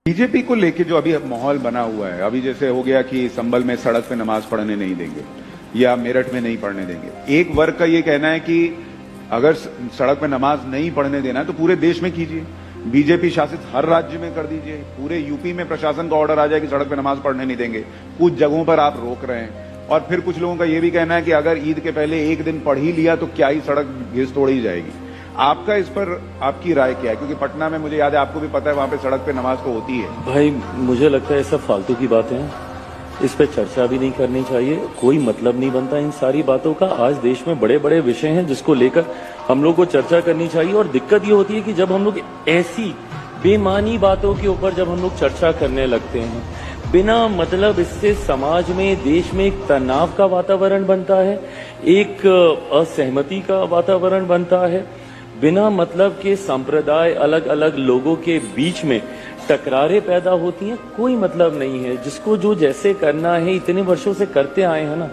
BJP को लेके जो अभी माहौल बना हुआ है, अभी जैसे हो गया कि संभल में सड़क पे नमाज पढ़ने नहीं देंगे या मेरठ में नहीं पढ़ने देंगे। एक वर्ग का ये कहना है कि अगर सड़क पे नमाज नहीं पढ़ने देना है तो पूरे देश में कीजिए, बीजेपी शासित हर राज्य में कर दीजिए। पूरे यूपी में प्रशासन का ऑर्डर आ जाए कि सड़क पे नमाज पढ़ने नहीं देंगे, कुछ जगहों पर आप रोक रहे हैं। और फिर कुछ लोगों का ये भी कहना है कि अगर ईद के पहले एक दिन पढ़ ही लिया तो क्या ही सड़क घिस तोड़ी जाएगी। आपका इस पर आपकी राय क्या है? क्योंकि पटना में मुझे याद है, आपको भी पता है, वहां पे सड़क पे नमाज तो होती है। भाई मुझे लगता है ये सब फालतू की बातें हैं, इस पे चर्चा भी नहीं करनी चाहिए, कोई मतलब नहीं बनता इन सारी बातों का। आज देश में बड़े बड़े विषय हैं जिसको लेकर हम लोग को चर्चा करनी चाहिए। और दिक्कत ये होती है कि जब हम लोग ऐसी बेमानी बातों के ऊपर जब हम लोग चर्चा करने लगते हैं, बिना मतलब इससे समाज में, देश में एक तनाव का वातावरण बनता है, एक असहमति का वातावरण बनता है, बिना मतलब के संप्रदाय, अलग अलग लोगों के बीच में टकरारें पैदा होती हैं। कोई मतलब नहीं है। जिसको जो जैसे करना है इतने वर्षों से करते आए हैं ना,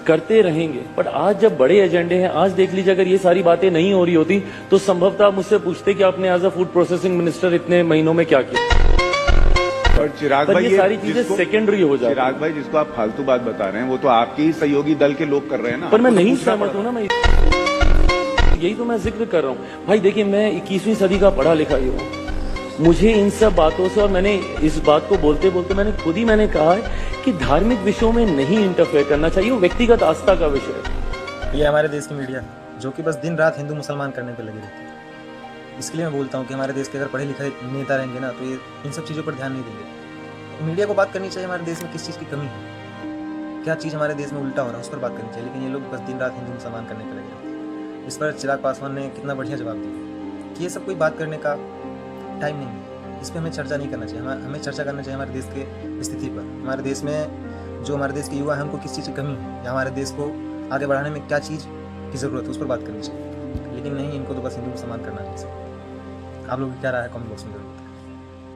करते रहेंगे। बट आज जब बड़े एजेंडे हैं, आज देख लीजिए, अगर ये सारी बातें नहीं हो रही होती तो संभवतः आप मुझसे पूछते कि आपने as a food processing minister इतने महीनों में क्या किया। और चिराग भाई, ये सारी चीजें सेकेंडरी हो जाती। चिराग भाई, जिसको आप फालतू बात बता रहे हैं वो तो आपके ही सहयोगी दल के लोग कर रहे हैं ना। पर मैं नहीं सहमत हूं ना, मैं यही तो मैं जिक्र कर रहा हूं। भाई देखिए, मैं 21वीं सदी का पढ़ा लिखा ही हूं। मुझे इन सब बातों से, और मैंने इस बात को बोलते बोलते मैंने कहा है कि धार्मिक विषयों में नहीं इंटरफेयर करना चाहिए, वो व्यक्तिगत आस्था का विषय है। ये हमारे देश की मीडिया जो कि बस दिन रात हिंदू मुसलमान करने पे लगी रहती है। इसके लिए मैं बोलता हूँ कि हमारे देश के अगर पढ़े लिखे नेता रहेंगे ना तो ये इन सब चीज़ों पर ध्यान नहीं देंगे। मीडिया को बात करनी चाहिए हमारे देश में किस चीज़ की कमी है, क्या चीज़ हमारे देश में उल्टा हो रहा है, उस पर बात करनी चाहिए। लेकिन ये लोग बस दिन रात हिंदू मुसलमान करने पे लगे रहते हैं। इस पर चिराग पासवान ने कितना बढ़िया जवाब दिया कि ये सब कोई बात करने का टाइम नहीं है, इस पर हमें चर्चा नहीं करना चाहिए। हमें चर्चा करना चाहिए हमारे देश के स्थिति पर, हमारे देश में जो हमारे देश के युवा हैं उनको किस चीज़ की कमी है या हमारे देश को आगे बढ़ाने में क्या चीज़ की ज़रूरत है, उस पर बात करनी चाहिए। लेकिन नहीं, इनको तो बस हिंदू मुसलमान करना चाहिए। आप लोग क्या राय है कमेंट बॉक्स में जरूर बताएं।